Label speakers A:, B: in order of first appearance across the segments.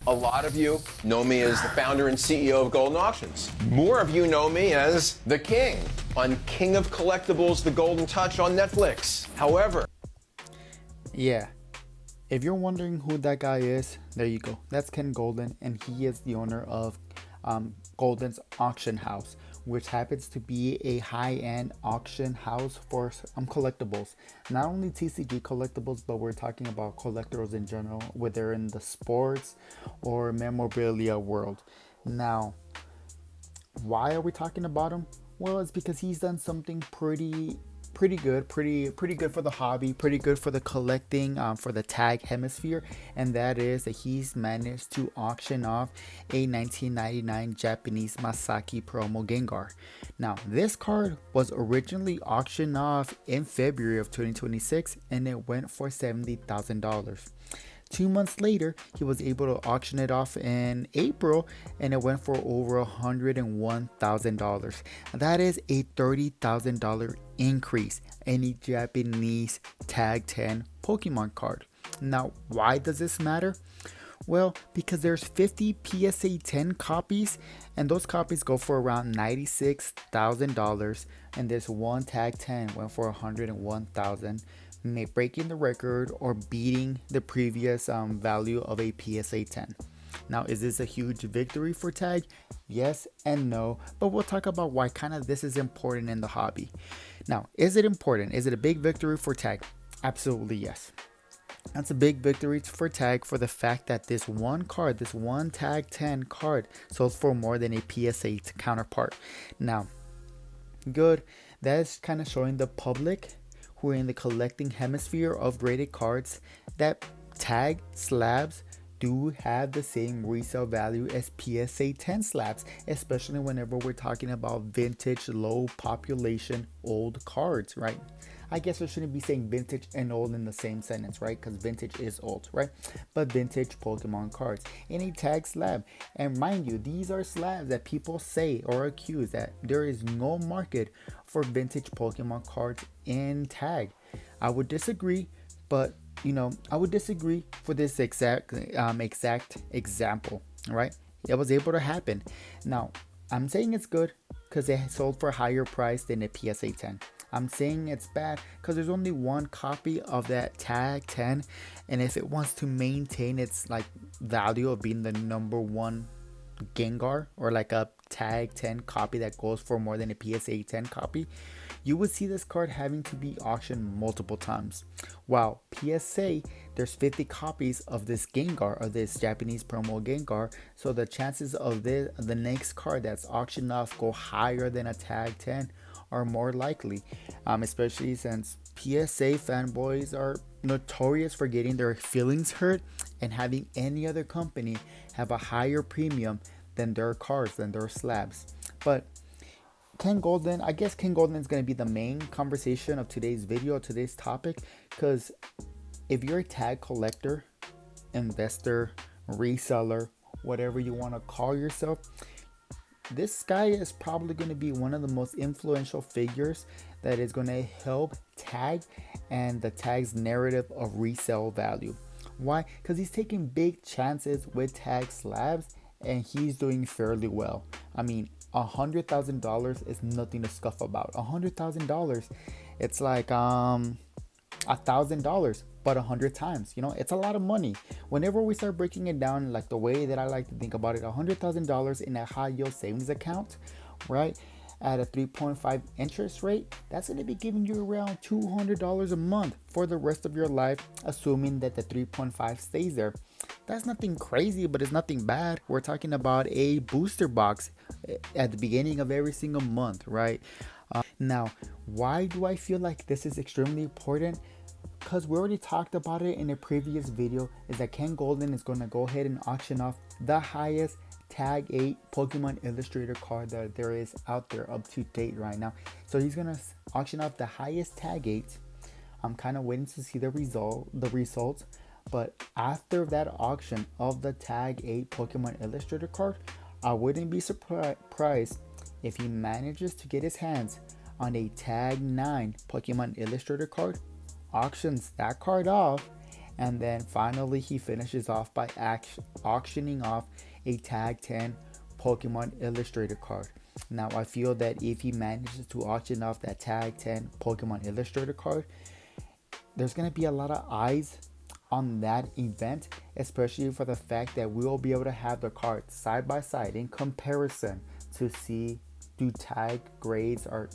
A: A lot of you know me as the founder and CEO of Goldin Auctions. More of you know me as the King on King of Collectibles, The Golden Touch on Netflix. However,
B: yeah, if you're wondering who that guy is, there you go. That's Ken Goldin, and he is the owner of Goldin's Auction House, which happens to be a high-end auction house for collectibles. Not only TCG collectibles, but we're talking about collectors in general, whether in the sports or memorabilia world. Now, why are we talking about him? Well, it's because he's done something pretty good, pretty good for the hobby, pretty good for the collecting, for the tag hemisphere, and that is that he's managed to auction off a 1999 Japanese Masaki promo Gengar. Now, this card was originally auctioned off in February of 2026, and it went for $70,000. 2 months later, he was able to auction it off in April, and it went for over $101,000. That is a $30,000 increase in a Japanese Tag 10 Pokemon card. Now, why does this matter? Well, because there's 50 PSA 10 copies, and those copies go for around $96,000, and this one Tag 10 went for $101,000. Breaking the record or beating the previous value of a PSA 10. Now, is this a huge victory for Tag? Yes and no, but we'll talk about why kind of this is important in the hobby. Now, is it important? Is it a big victory for Tag? Absolutely yes. That's a big victory for Tag for the fact that this one card, this one Tag 10 card, sold for more than a PSA counterpart. Now, good. That is kind of showing the public who are in the collecting hemisphere of graded cards that Tag slabs do have the same resale value as PSA 10 slabs, especially whenever we're talking about vintage, low population, old cards, right? I guess I shouldn't be saying vintage and old in the same sentence, right? Because vintage is old, right? But vintage Pokemon cards in a Tag slab. And mind you, these are slabs that people say or accuse that there is no market for vintage Pokemon cards in Tag. I would disagree, but I would disagree for this exact example, right? It was able to happen. Now, I'm saying it's good because it sold for a higher price than a PSA 10. I'm saying it's bad because there's only one copy of that Tag 10, and if it wants to maintain its value of being the number one Gengar, or like a Tag 10 copy that goes for more than a PSA 10 copy, you would see this card having to be auctioned multiple times. While PSA, there's 50 copies of this Gengar, of this Japanese promo Gengar, so the chances of the next card that's auctioned off go higher than a Tag 10 are more likely, especially since PSA fanboys are notorious for getting their feelings hurt and having any other company have a higher premium than their cards, than their slabs. But Ken Goldin, I guess Ken Goldin is going to be the main conversation of today's video, today's topic, because if you're a Tag collector, investor, reseller, whatever you want to call yourself, this guy is probably going to be one of the most influential figures that is going to help Tag and the Tag's narrative of resale value. Why? Because he's taking big chances with Tag slabs, and he's doing fairly well. I mean, $100,000 is nothing to scuff about. $100,000, it's like $1,000, but 100 times. It's a lot of money. Whenever we start breaking it down, like the way that I like to think about it, $100,000 in a high yield savings account, right, at a 3.5 interest rate, that's going to be giving you around $200 a month for the rest of your life, assuming that the 3.5 stays there. That's nothing crazy, but it's nothing bad. We're talking about a booster box at the beginning of every single month, right? Now, why do I feel like this is extremely important? Because we already talked about it in a previous video, is that Ken Goldin is going to go ahead and auction off the highest Tag 8 Pokemon Illustrator card that there is out there up to date right now. So he's going to auction off the highest Tag 8. I'm kind of waiting to see the results. But after that auction of the Tag 8 Pokemon Illustrator card, I wouldn't be surprised if he manages to get his hands on a Tag 9 Pokemon Illustrator card, auctions that card off, And then finally he finishes off by auctioning off a tag 10 Pokemon Illustrator card. Now I feel that if he manages to auction off that tag 10 Pokemon Illustrator card, there's going to be a lot of eyes on that event, especially for the fact that we will be able to have the cards side by side in comparison to see, do tag grades are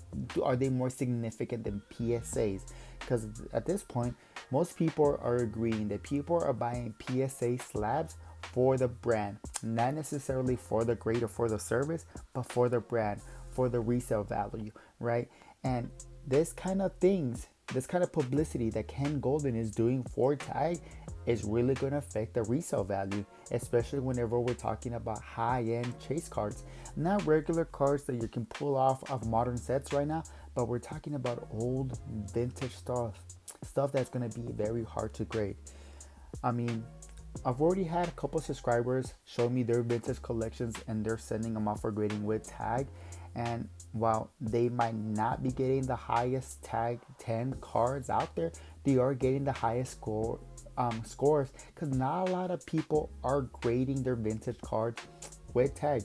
B: they more significant than PSAs? Because at this point, most people are agreeing that people are buying PSA slabs for the brand, not necessarily for the grade or for the service, but for the brand, for the resale value, right? And this kind of things, this kind of publicity that Ken Goldin is doing for tag is really going to affect the resale value, especially whenever we're talking about high-end chase cards, not regular cards that you can pull off of modern sets right now, but we're talking about old vintage stuff that's going to be very hard to grade. I mean, I've already had a couple subscribers show me their vintage collections and they're sending them off for grading with tag. And while they might not be getting the highest tag 10 cards out there, they are getting the highest scores, because not a lot of people are grading their vintage cards with tag.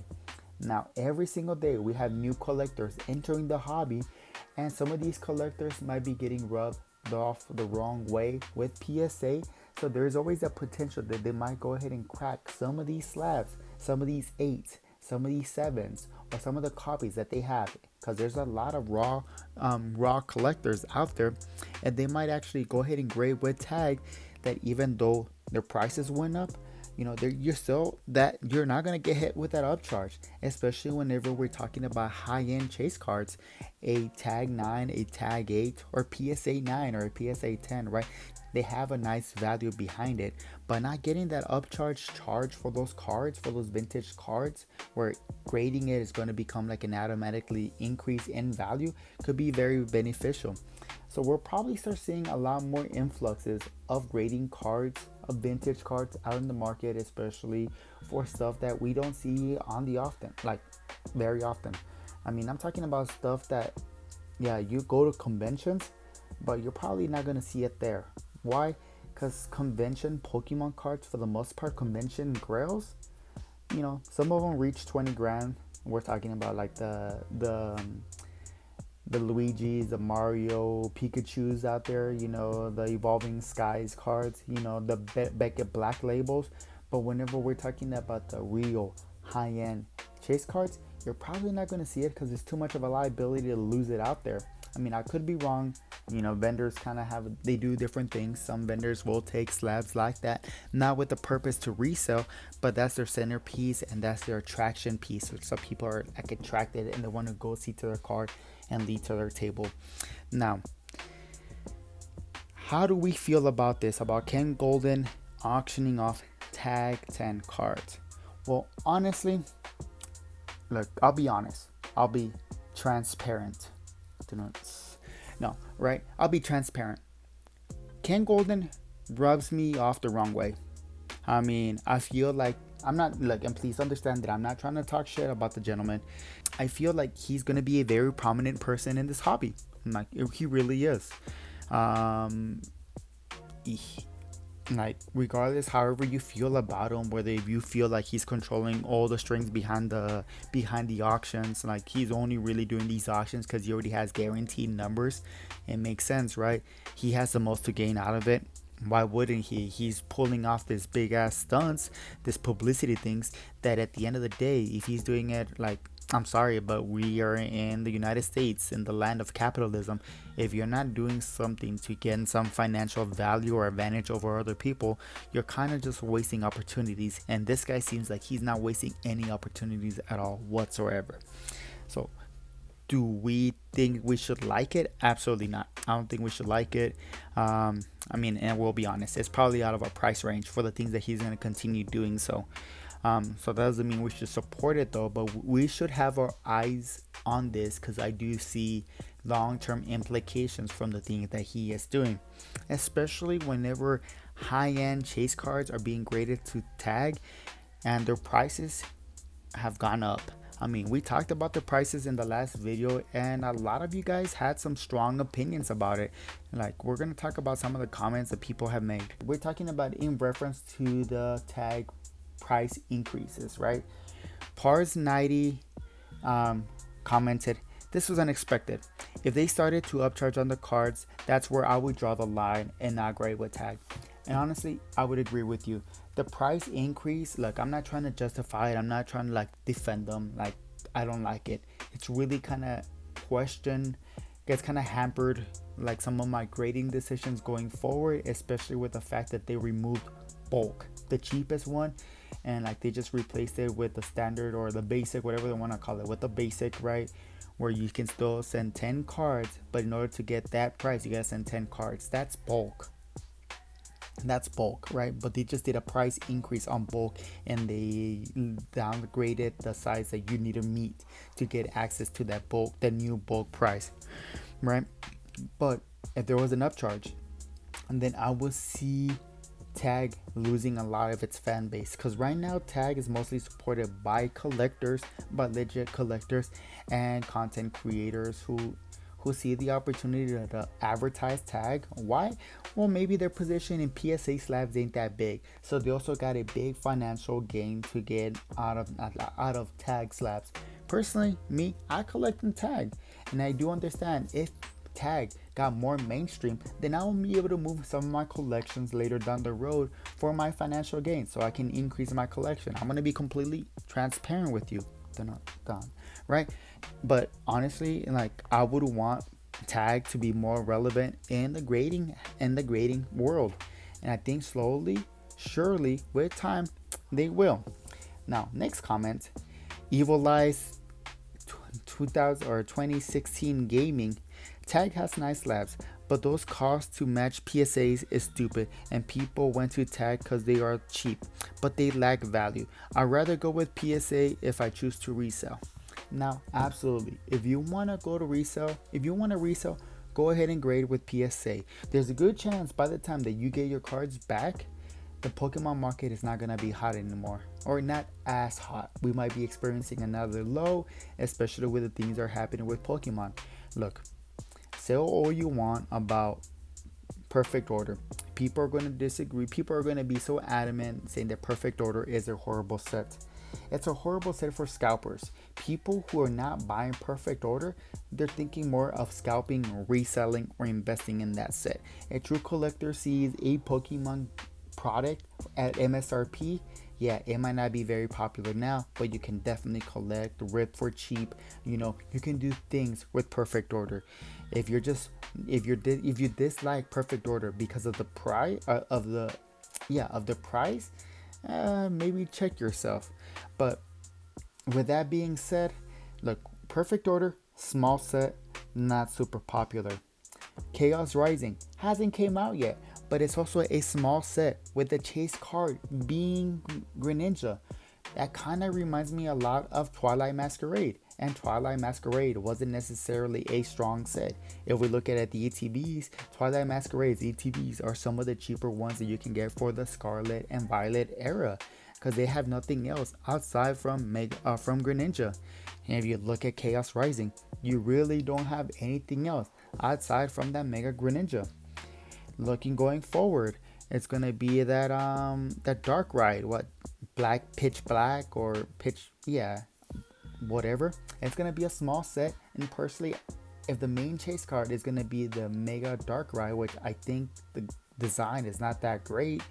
B: Now every single day we have new collectors entering the hobby, and some of these collectors might be getting rubbed off the wrong way with PSA. So there's always a potential that they might go ahead and crack some of these slabs, some of these 8s, some of these 7s, or some of the copies that they have, because there's a lot of raw collectors out there, and they might actually go ahead and grade with tag that even though their prices went up, you know, you're not gonna get hit with that upcharge, especially whenever we're talking about high-end chase cards, a tag 9, a tag 8, or PSA 9 or a PSA 10, right? They have a nice value behind it, but not getting that upcharge charge for those cards, for those vintage cards, where grading it is going to become like an automatically increase in value, could be very beneficial. So we'll probably start seeing a lot more influxes of grading cards, of vintage cards out in the market, especially for stuff that we don't see on the often, like very often. I mean, I'm talking about stuff that, yeah, you go to conventions, but you're probably not going to see it there. Why? Because convention Pokemon cards, for the most part, convention grails, you know, some of them reach 20 grand. We're talking about like the Luigi's, the Mario, Pikachu's out there, you know, the Evolving Skies cards, you know, the Beckett Black labels. But whenever we're talking about the real high-end chase cards, you're probably not going to see it because it's too much of a liability to lose it out there. I mean, I could be wrong. You know, vendors kind of they do different things. Some vendors will take slabs like that, not with the purpose to resell, but that's their centerpiece and that's their attraction piece. So people are like attracted and they want to go see to their card and lead to their table. Now, how do we feel about this, about Ken Goldin auctioning off tag 10 cards? Well, honestly, look, I'll be honest. I'll be transparent. No, right? I'll be transparent. Ken Goldin rubs me off the wrong way. I mean, I feel like I'm not, like, and please understand that I'm not trying to talk shit about the gentleman. I feel like he's going to be a very prominent person in this hobby. Like, he really is. Like, regardless, however you feel about him, whether you feel like he's controlling all the strings behind the auctions, like he's only really doing these auctions because he already has guaranteed numbers, it makes sense, right? He has the most to gain out of it. Why wouldn't he? He's pulling off this big ass stunts, this publicity things, that at the end of the day, if he's doing it, like, I'm sorry, but we are in the United States, in the land of capitalism. If you're not doing something to get some financial value or advantage over other people, you're kind of just wasting opportunities. And this guy seems like he's not wasting any opportunities at all whatsoever. So, do we think we should like it? Absolutely not. I don't think we should like it. I mean, and we'll be honest, it's probably out of our price range for the things that he's going to continue doing so. So that doesn't mean we should support it though, but we should have our eyes on this because I do see long-term implications from the things that he is doing, especially whenever high-end chase cards are being graded to tag and their prices have gone up. I mean, we talked about the prices in the last video, and a lot of you guys had some strong opinions about it. Like, we're going to talk about some of the comments that people have made. We're talking about in reference to the tag price increases, right? Pars90 commented, "This was unexpected. If they started to upcharge on the cards, that's where I would draw the line and not grade with tag." And honestly, I would agree with you. The price increase, look, I'm not trying to justify it. I'm not trying to like defend them. Like, I don't like it. It's really kind of gets kind of hampered like some of my grading decisions going forward, especially with the fact that they removed bulk, the cheapest one, and like they just replaced it with the standard or the basic, whatever they want to call it, with the basic, right? Where you can still send 10 cards, but in order to get that price, you gotta send 10 cards. That's bulk. That's bulk, right? But they just did a price increase on bulk, and they downgraded the size that you need to meet to get access to that bulk, the new bulk price, right? But if there was an upcharge, and then I would see tag losing a lot of its fan base, because right now tag is mostly supported by collectors, by legit collectors and content creators who see the opportunity to advertise tag. Why? Well, maybe their position in PSA slabs ain't that big, so they also got a big financial gain to get out of tag slabs. Personally, me, I collect in tag, and I do understand if tag got more mainstream, then I will be able to move some of my collections later down the road for my financial gain, so I can increase my collection. I'm gonna be completely transparent with you. They're not done, right? But honestly, like, I would want tag to be more relevant in the grading world, and I think slowly, surely, with time, they will. Now, next comment, Evil Eyes 2000 or 2016 gaming. Tag has nice slabs, but those costs to match PSAs is stupid, and people went to tag because they are cheap, but they lack value. I'd rather go with PSA if I choose to resell. Now, absolutely, if you want to resell, go ahead and grade with PSA. There's a good chance by the time that you get your cards back, the Pokemon market is not going to be hot anymore, or not as hot. We might be experiencing another low, especially with the things that are happening with Pokemon. Look, say all you want about perfect order. People are going to disagree. People are going to be so adamant saying that perfect order is a horrible set. It's a horrible set for scalpers. People who are not buying perfect order, they're thinking more of scalping, reselling, or investing in that set. A true collector sees a Pokemon product at MSRP. Yeah, it might not be very popular now, but you can definitely collect, rip for cheap. You can do things with perfect order. If you dislike perfect order because of the price maybe check yourself. But with that being said, look, perfect order, small set, not super popular. Chaos Rising hasn't came out yet, but it's also a small set with the chase card being Greninja. That kind of reminds me a lot of Twilight Masquerade, and Twilight Masquerade wasn't necessarily a strong set. If we look at the ETBs, Twilight Masquerade's ETBs are some of the cheaper ones that you can get for the Scarlet and Violet era, because they have nothing else outside from Greninja. And if you look at Chaos Rising, you really don't have anything else outside from that Mega Greninja. Looking going forward, it's gonna be that Dark Ride, Pitch Black or whatever. It's gonna be a small set, and personally, if the main chase card is gonna be the Mega Dark Ride, which I think the design is not that great,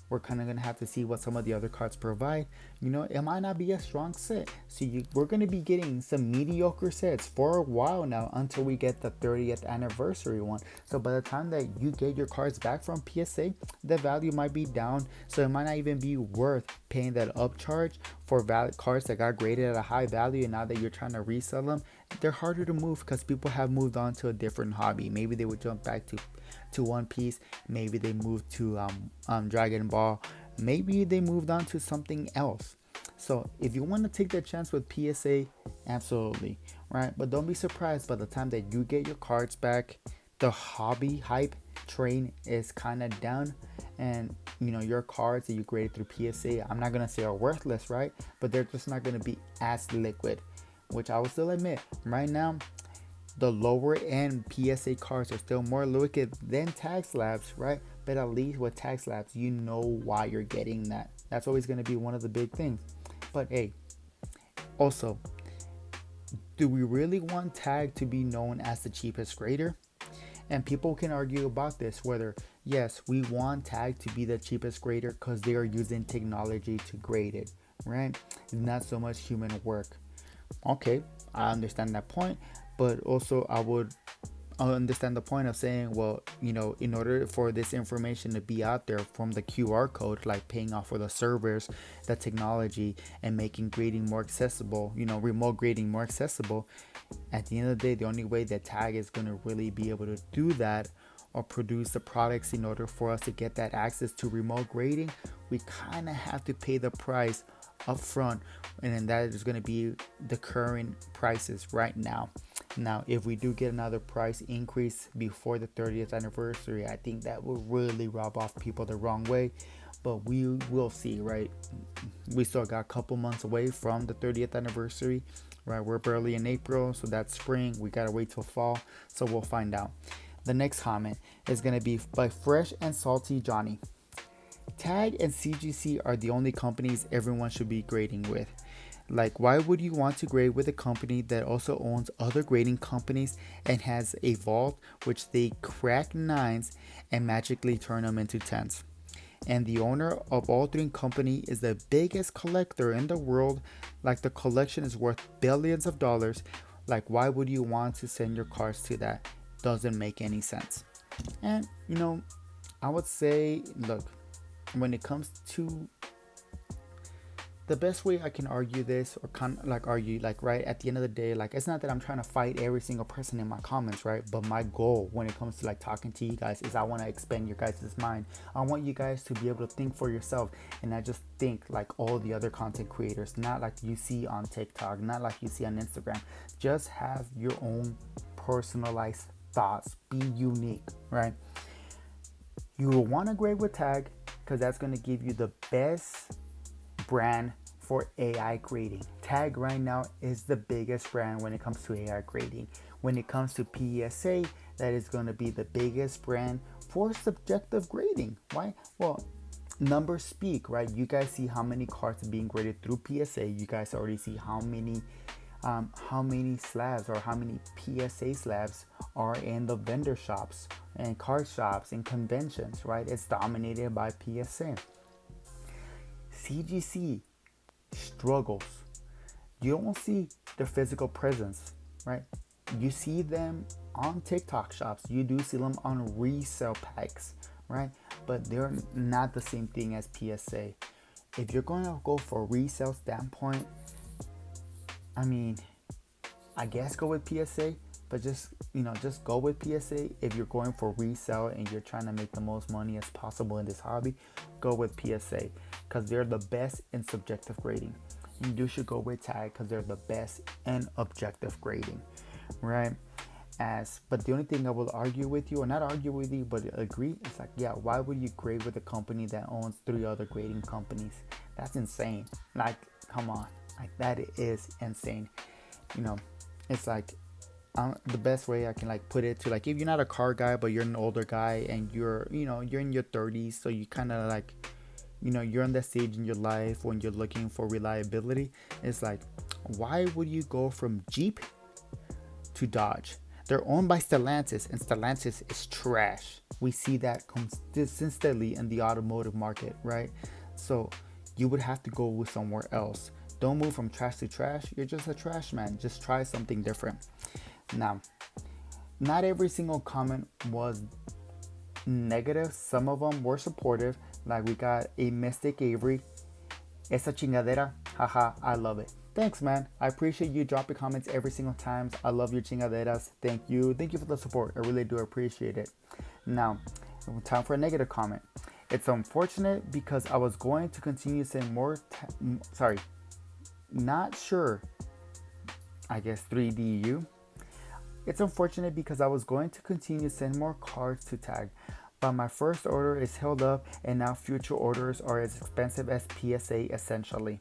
B: we're kind of going to have to see what some of the other cards provide. It might not be a strong set. So we're going to be getting some mediocre sets for a while now until we get the 30th anniversary one. So by the time that you get your cards back from PSA, the value might be down. So it might not even be worth paying that upcharge for cards that got graded at a high value. And now that you're trying to resell them, they're harder to move because people have moved on to a different hobby. Maybe they would jump back to One Piece. Maybe they moved to Dragon Ball. Maybe they moved on to something else. So if you want to take that chance with PSA, absolutely, right? But don't be surprised by the time that you get your cards back, the hobby hype train is kind of down, And your cards that you graded through PSA, I'm not gonna say are worthless, right? But they're just not gonna be as liquid, which I will still admit right now the lower end PSA cards are still more liquid than tag slabs, right? But at least with tag slabs, you know why you're getting that. That's always going to be one of the big things. But hey, also, do we really want tag to be known as the cheapest grader? And people can argue about this, whether yes, we want tag to be the cheapest grader because they are using technology to grade it, right? Not so much human work. Okay, I understand that point, but also I understand the point of saying, well, in order for this information to be out there from the QR code, like paying off for the servers, the technology, and making grading more accessible, remote grading more accessible, at the end of the day, the only way that tag is going to really be able to do that or produce the products in order for us to get that access to remote grading, we kind of have to pay the price up front, and then that is going to be the current prices right now. Now, if we do get another price increase before the 30th anniversary, I think that will really rub off people the wrong way, but we will see, right? We still got a couple months away from the 30th anniversary, right? We're barely in April, so that's spring. We gotta wait till fall, so we'll find out. The next comment is gonna be by Fresh and Salty Johnny. Tag and CGC are the only companies everyone should be grading with. Like, why would you want to grade with a company that also owns other grading companies and has a vault which they crack 9s and magically turn them into 10s? And the owner of all three company is the biggest collector in the world. Like, the collection is worth billions of dollars. Like, why would you want to send your cards to that? Doesn't make any sense. And I would say, look, when it comes to the best way I can argue this, or kind of like argue, like, right at the end of the day, like, it's not that I'm trying to fight every single person in my comments, right? But my goal when it comes to like talking to you guys is I want to expand your guys' mind. I want you guys to be able to think for yourself and not just think like all the other content creators, not like you see on TikTok, not like you see on Instagram. Just have your own personalized thoughts. Be unique, right? You will want to grade with tag because that's going to give you the best brand for AI grading. Tag right now is the biggest brand when it comes to AI grading. When it comes to PSA, that is going to be the biggest brand for subjective grading. Why? Well, numbers speak, right? You guys see how many cards are being graded through PSA. You guys already see how many slabs or how many PSA slabs are in the vendor shops and card shops and conventions, right? It's dominated by PSA. CGC struggles. You don't see their physical presence, right? You see them on TikTok shops. You do see them on resale packs, right? But they're not the same thing as PSA. If you're going to go for a resale standpoint, I mean, I guess go with PSA, but just go with PSA. If you're going for resale and you're trying to make the most money as possible in this hobby, go with PSA because they're the best in subjective grading. You should go with tag because they're the best in objective grading, right? But the only thing I will argue with you, or not argue with you, but agree, it's like, yeah, why would you grade with a company that owns 3 other grading companies? That's insane. Like, come on, like that is insane. It's like, the best way I can like put it to, like, if you're not a car guy but you're an older guy and you're in your 30s, so you kind of like you're on that stage in your life when you're looking for reliability. It's like, why would you go from Jeep to Dodge? They're owned by Stellantis, and Stellantis is trash. We see that consistently in the automotive market, right? So you would have to go with somewhere else. Don't move from trash to trash. You're just a trash man. Just try something different. Now, not every single comment was negative. Some of them were supportive. Like, we got a Mystic Avery. Esa chingadera. Haha, I love it. Thanks, man. I appreciate you dropping comments every single time. I love your chingaderas. Thank you. Thank you for the support. I really do appreciate it. Now, time for a negative comment. It's unfortunate because I was going to continue saying more. Not sure. I guess 3DU. It's unfortunate because I was going to continue to send more cards to tag, but my first order is held up, and now future orders are as expensive as PSA essentially.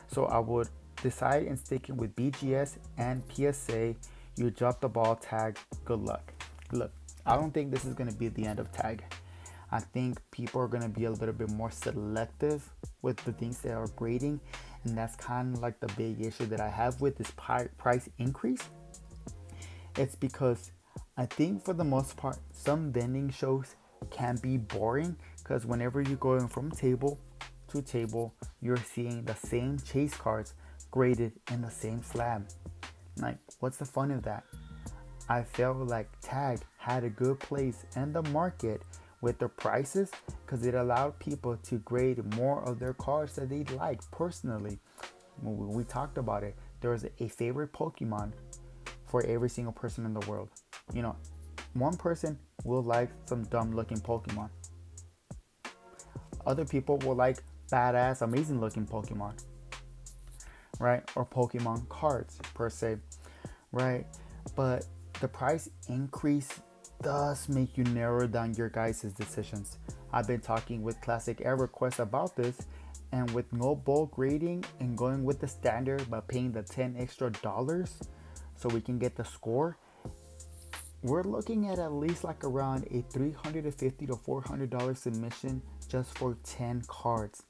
B: So I would decide in sticking with BGS and PSA. You drop the ball, tag. Good luck. Look, I don't think this is going to be the end of tag. I think people are going to be a little bit more selective with the things they are grading, and that's kind of like the big issue that I have with this price increase. It's because I think for the most part, some vending shows can be boring because whenever you're going from table to table, you're seeing the same chase cards graded in the same slab. Like, what's the fun of that? I felt like Tag had a good place in the market with the prices because it allowed people to grade more of their cards that they like personally. We talked about it. There's a favorite Pokemon for every single person in the world. You know, one person will like some dumb looking Pokemon. Other people will like badass, amazing looking Pokemon, right? Or Pokemon cards per se, right? But the price increase does make you narrow down your guys' decisions. I've been talking with Classic EverQuest about this, and with no bulk grading and going with the standard but paying the $10 extra so we can get the score, we're looking at least like around a $350 to $400 submission just for 10 cards.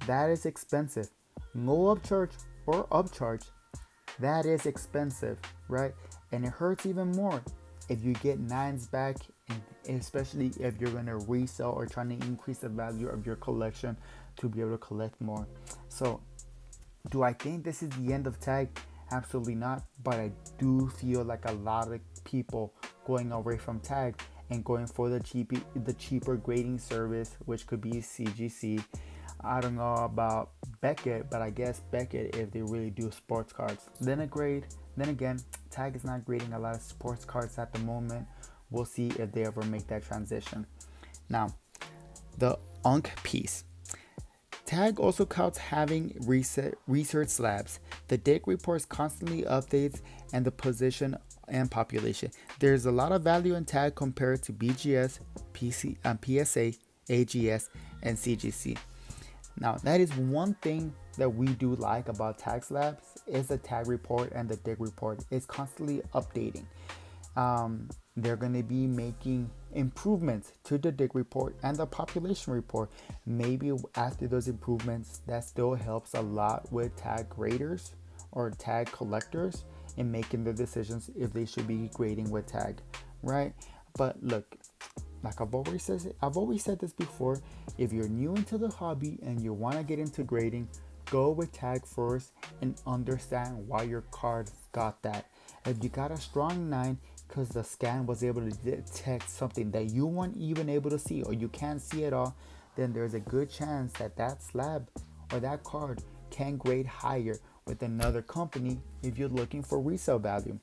B: That is expensive. No upcharge or upcharge. That is expensive, right? And it hurts even more if you get nines back, and especially if you're gonna resell or trying to increase the value of your collection to be able to collect more. So, do I think this is the end of Tag? Absolutely not. But I do feel like a lot of people going away from Tag and going for the cheaper grading service, which could be CGC. I don't know about Beckett, but I guess Beckett, if they really do sports cards, then again, Tag is not grading a lot of sports cards at the moment. We'll see if they ever make that transition. Now, the Unk piece. Tag also counts having research slabs. The deck reports constantly updates and the position and population. There's a lot of value in Tag compared to BGS, PSA, AGS, and CGC. Now, that is one thing that we do like about Tag Slabs is the tag report and the dig report. It's constantly updating. They're going to be making improvements to the dig report and the population report. Maybe after those improvements, that still helps a lot with tag graders or tag collectors in making the decisions if they should be grading with tag, right? But look, like I've always said this before, if you're new into the hobby and you want to get into grading, go with tag first and understand why your card got that. If you got a strong 9 because the scan was able to detect something that you weren't even able to see or you can't see at all, then there's a good chance that that slab or that card can grade higher with another company if you're looking for resale value.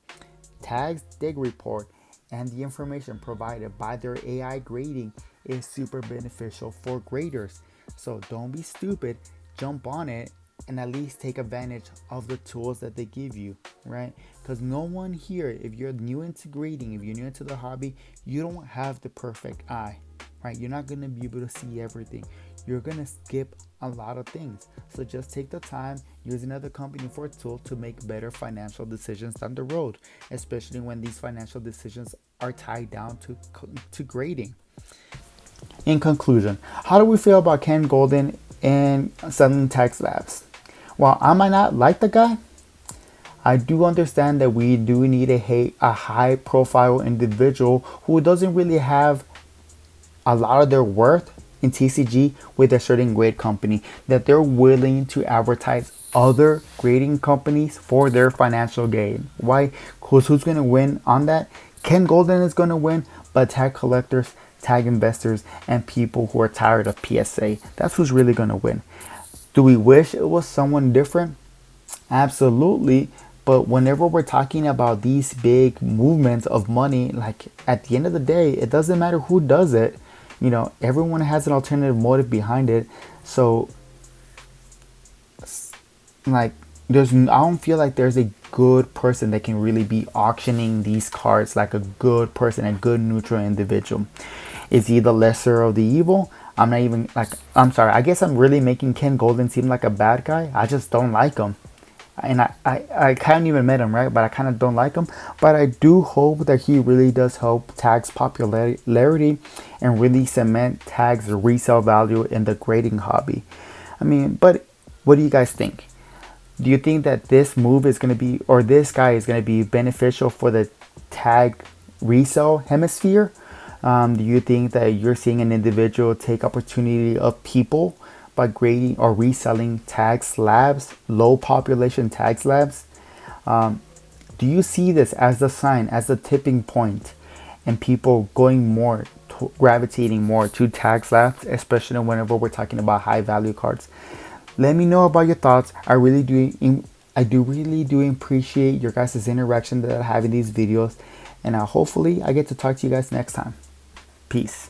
B: Tag's dig report and the information provided by their AI grading is super beneficial for graders. So don't be stupid, jump on it and at least take advantage of the tools that they give you, right? Because no one here, if you're new into grading, if you're new into the hobby, you don't have the perfect eye, right? You're not going to be able to see everything. You're going to skip a lot of things. So just take the time, use another company for a tool to make better financial decisions down the road, especially when these financial decisions are tied down to grading. In conclusion, how do we feel about Ken Goldin and selling Tag Slabs? While I might not like the guy, I do understand that we do need a high profile individual who doesn't really have a lot of their worth in TCG with a certain grade company, that they're willing to advertise other grading companies for their financial gain. Why? Because who's going to win on that? Ken Goldin is going to win, but tag collectors, tag investors, and people who are tired of PSA, that's who's really going to win. Do we wish it was someone different? Absolutely. But whenever we're talking about these big movements of money, like at the end of the day, it doesn't matter who does it. You know, everyone has an alternative motive behind it. So, like, I don't feel like there's a good person that can really be auctioning these cards like a good person, a good neutral individual. Is he the lesser of the evil? I'm not even like, I'm sorry, I guess I'm really making Ken Goldin seem like a bad guy. I just don't like him. And I haven't even met him, right? But I kind of don't like him. But I do hope that he really does help Tag's popularity and really cement Tag's resale value in the grading hobby. I mean, but what do you guys think? Do you think that this move is going to be, or this guy is going to be beneficial for the Tag resale hemisphere? Do you think that you're seeing an individual take opportunity of people by grading or reselling tag slabs, low population tag slabs? Do you see this as the sign, as the tipping point, and people going more, gravitating more to tag slabs, especially whenever we're talking about high value cards? Let me know about your thoughts. I really do appreciate your guys' interaction that I have in these videos, and hopefully I get to talk to you guys next time. Peace.